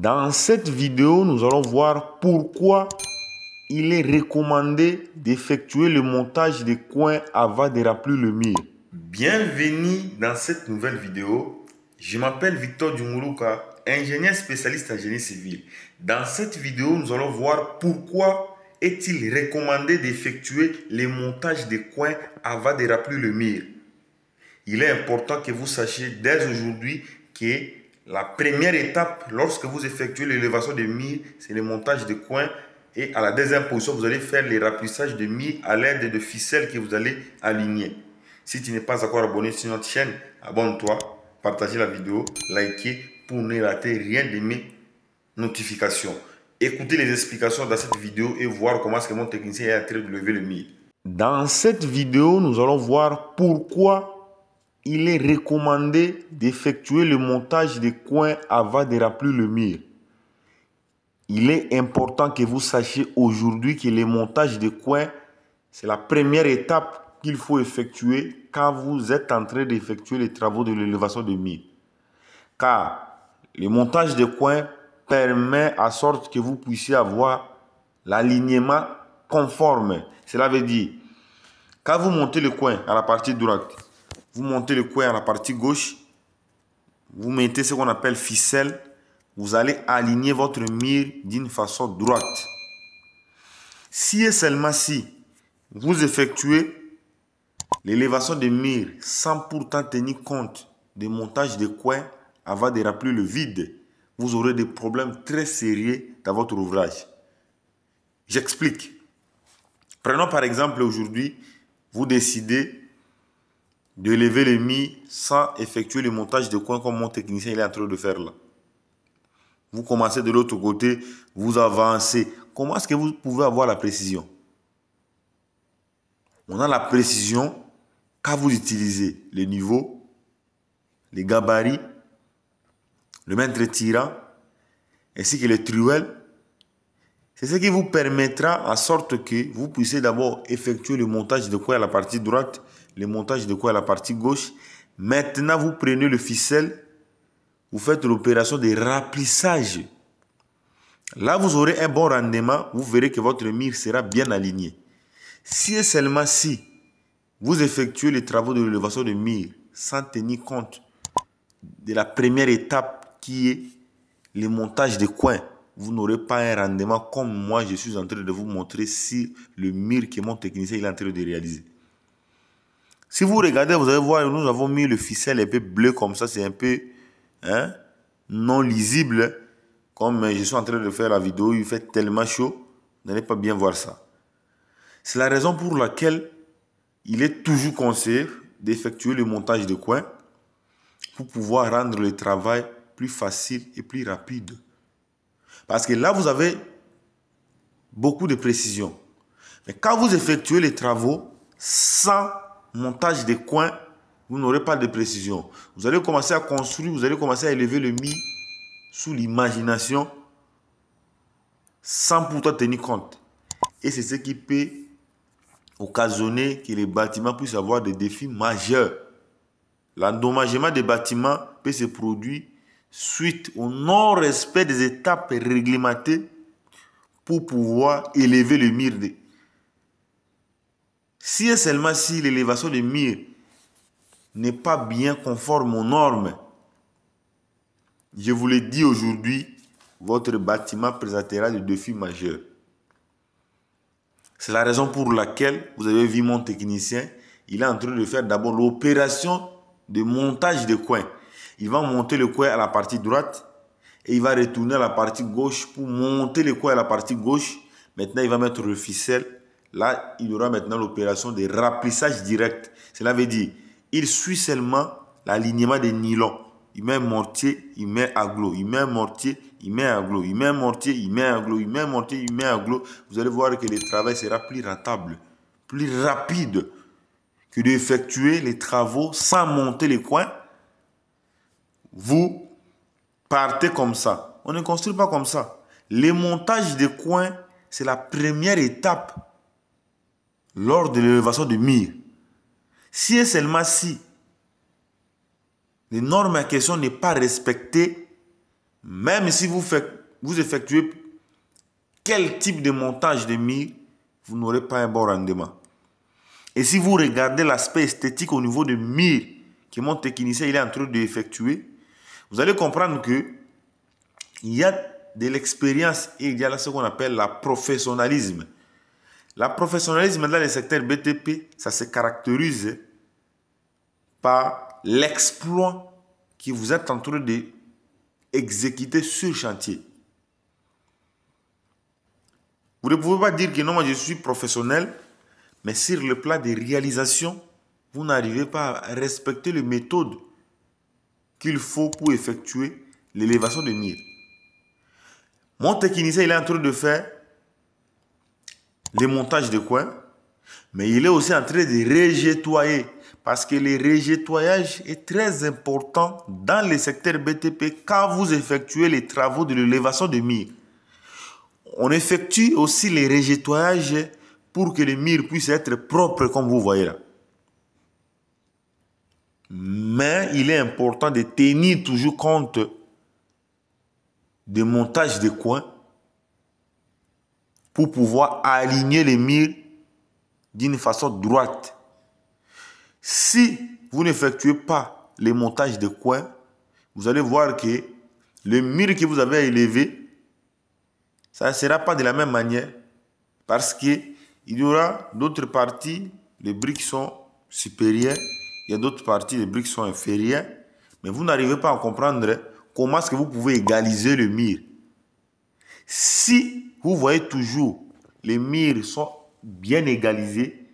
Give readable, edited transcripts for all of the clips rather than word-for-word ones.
Dans cette vidéo, nous allons voir pourquoi il est recommandé d'effectuer le montage des coins avant de remplir le mur. Bienvenue dans cette nouvelle vidéo. Je m'appelle Victor Djumuruka, ingénieur spécialiste en génie civil. Dans cette vidéo, nous allons voir pourquoi est-il recommandé d'effectuer le montage des coins avant de remplir le mur. Il est important que vous sachiez dès aujourd'hui que la première étape, lorsque vous effectuez l'élévation de mur, c'est le montage de coins. Et à la deuxième position, vous allez faire le remplissage de mur à l'aide de ficelles que vous allez aligner. Si tu n'es pas encore abonné sur notre chaîne, abonne-toi, partagez la vidéo, likez pour ne rater rien de mes notifications. Écoutez les explications dans cette vidéo et voir comment est-ce que mon technicien est en train de lever le mur. Dans cette vidéo, nous allons voir pourquoi il est recommandé d'effectuer le montage des coins avant de remplir le mur. Il est important que vous sachiez aujourd'hui que le montage des coins, c'est la première étape qu'il faut effectuer quand vous êtes en train d'effectuer les travaux de l'élévation de mur. Car le montage des coins permet à sorte que vous puissiez avoir l'alignement conforme. Cela veut dire, quand vous montez le coin à la partie droite, vous montez le coin à la partie gauche, vous mettez ce qu'on appelle ficelle, vous allez aligner votre mur d'une façon droite. Si et seulement si vous effectuez l'élévation de mur sans pourtant tenir compte du montage des coins avant de remplir le vide, vous aurez des problèmes très sérieux dans votre ouvrage. J'explique. Prenons par exemple aujourd'hui, vous décidez de lever le mur sans effectuer le montage de coins comme mon technicien il est en train de faire là. Vous commencez de l'autre côté, vous avancez. Comment est-ce que vous pouvez avoir la précision? On a la précision quand vous utilisez les niveaux, les gabarits, le mètre tirant, ainsi que les truelles. C'est ce qui vous permettra en sorte que vous puissiez d'abord effectuer le montage de coins à la partie droite, le montage de coins à la partie gauche. Maintenant, vous prenez le ficelle, vous faites l'opération de remplissage. Là, vous aurez un bon rendement, vous verrez que votre mur sera bien aligné. Si et seulement si vous effectuez les travaux de l'élévation de mur sans tenir compte de la première étape qui est le montage des coins, vous n'aurez pas un rendement comme moi je suis en train de vous montrer sur le mur que mon technicien est en train de réaliser. Si vous regardez, vous allez voir, nous avons mis le ficelle un peu bleu comme ça, c'est un peu non lisible. Comme je suis en train de faire la vidéo, il fait tellement chaud, vous n'allez pas bien voir ça. C'est la raison pour laquelle il est toujours conseillé d'effectuer le montage de coins pour pouvoir rendre le travail plus facile et plus rapide. Parce que là, vous avez beaucoup de précision. Mais quand vous effectuez les travaux sans montage de coins, vous n'aurez pas de précision. Vous allez commencer à construire, vous allez commencer à élever le mur sous l'imagination sans pourtant tenir compte. Et c'est ce qui peut occasionner que les bâtiments puissent avoir des défis majeurs. L'endommagement des bâtiments peut se produire suite au non-respect des étapes réglementées pour pouvoir élever le mur. Si et seulement si l'élévation du mur n'est pas bien conforme aux normes, je vous le dis aujourd'hui, votre bâtiment présentera des défis majeurs. C'est la raison pour laquelle vous avez vu mon technicien, il est en train de faire d'abord l'opération de montage de coins. Il va monter le coin à la partie droite et il va retourner à la partie gauche pour monter le coin à la partie gauche. Maintenant, il va mettre le ficelle. Là, il y aura maintenant l'opération de remplissage direct. Cela veut dire, il suit seulement l'alignement des nylons. Il met un mortier, il met aglo. Il met un mortier, il met aglo. Il met un mortier, il met aglo. Il met un mortier, il met aglo. Vous allez voir que le travail sera plus rentable, plus rapide que d'effectuer les travaux sans monter les coins. Vous partez comme ça. On ne construit pas comme ça. Le montage des coins, c'est la première étape lors de l'élévation de mur. Si et seulement si les normes en question n'est pas respectées, Même si vous effectuez quel type de montage de mur, vous n'aurez pas un bon rendement. Et si vous regardez l'aspect esthétique au niveau de mur que mon technicien il est en train d'effectuer, vous allez comprendre que il y a de l'expérience et il y a là ce qu'on appelle la professionnalisme. La professionnalisme dans le secteur BTP, ça se caractérise par l'exploit que vous êtes en train d'exécuter sur chantier. Vous ne pouvez pas dire que non, moi je suis professionnel, mais sur le plan de réalisation, vous n'arrivez pas à respecter les méthodes qu'il faut pour effectuer l'élévation de mur. Mon technicien, il est en train de faire les montages de coins, mais il est aussi en train de régétoyer. Parce que le régétoyage est très important dans le secteur BTP quand vous effectuez les travaux de l'élévation de mur. On effectue aussi les régétoyages pour que les murs puissent être propres comme vous voyez là. Mais il est important de tenir toujours compte des montages de coins pour pouvoir aligner les murs d'une façon droite. Si vous n'effectuez pas les montages de coins, vous allez voir que le mur que vous avez élevé, ça ne sera pas de la même manière parce qu'il y aura d'autres parties, les briques sont supérieures, il y a d'autres parties, les briques sont inférieures, mais vous n'arrivez pas à comprendre comment est-ce que vous pouvez égaliser le mur. Si vous voyez toujours les murs sont bien égalisés,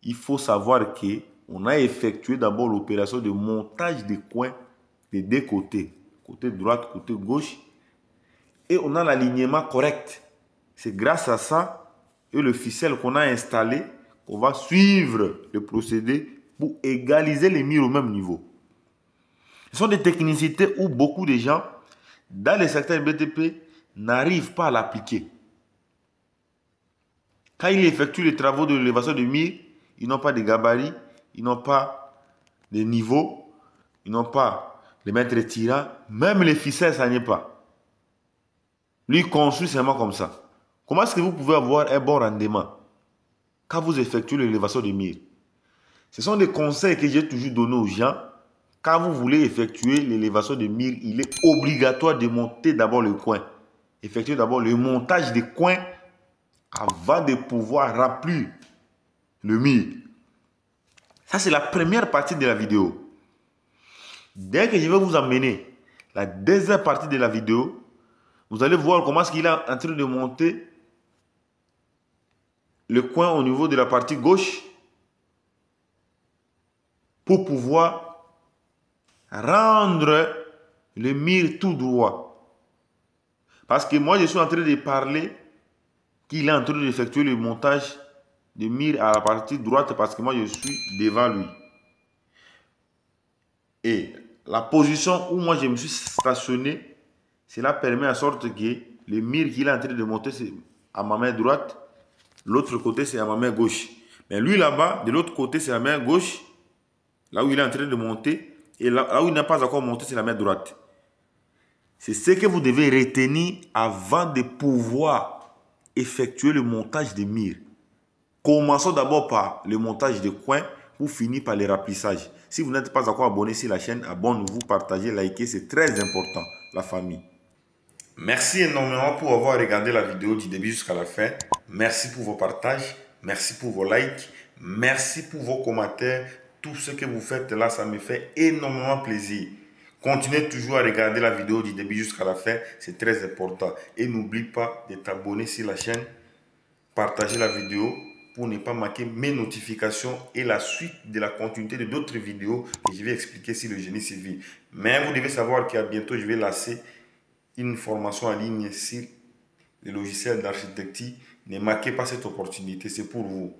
il faut savoir qu'on a effectué d'abord l'opération de montage des coins des deux côtés, côté droit, côté gauche, et on a l'alignement correct. C'est grâce à ça et le ficelle qu'on a installé qu'on va suivre le procédé pour égaliser les murs au même niveau. Ce sont des technicités où beaucoup de gens dans le secteur BTP n'arrivent pas à l'appliquer. Quand ils effectuent les travaux de l'élévation de murs, ils n'ont pas de gabarit, ils n'ont pas de niveau, ils n'ont pas de mètres tirants, même les ficelles, ça n'est pas. Lui construit seulement comme ça. Comment est-ce que vous pouvez avoir un bon rendement quand vous effectuez l'élévation de murs? Ce sont des conseils que j'ai toujours donnés aux gens. Quand vous voulez effectuer l'élévation de murs, il est obligatoire de monter d'abord le coin. Effectuer d'abord le montage des coins avant de pouvoir remplir le mur. Ça, c'est la première partie de la vidéo. Dès que je vais vous emmener la deuxième partie de la vidéo, vous allez voir comment est-ce qu'il est en train de monter le coin au niveau de la partie gauche pour pouvoir rendre le mur tout droit. Parce que moi, je suis en train de parler qu'il est en train d'effectuer le montage de mur à la partie droite parce que moi, je suis devant lui. Et la position où moi, je me suis stationné, cela permet en sorte que le mur qu'il est en train de monter, c'est à ma main droite. L'autre côté, c'est à ma main gauche. Mais lui, là-bas, de l'autre côté, c'est la main gauche. Là où il est en train de monter. Et là où il n'a pas encore monté, c'est la main droite. C'est ce que vous devez retenir avant de pouvoir effectuer le montage des murs. Commençons d'abord par le montage des coins pour finir par le remplissage. Si vous n'êtes pas encore abonné sur la chaîne, abonnez-vous, partagez, likez, c'est très important, la famille. Merci énormément pour avoir regardé la vidéo du début jusqu'à la fin. Merci pour vos partages, merci pour vos likes, merci pour vos commentaires. Tout ce que vous faites là, ça me fait énormément plaisir. Continuez toujours à regarder la vidéo du début jusqu'à la fin, c'est très important. Et n'oublie pas de t'abonner sur la chaîne, partager la vidéo pour ne pas manquer mes notifications et la suite de la continuité de d'autres vidéos que je vais expliquer sur le génie civil. Mais vous devez savoir qu'à bientôt, je vais lancer une formation en ligne sur les logiciels d'architecture. Ne manquez pas cette opportunité, c'est pour vous.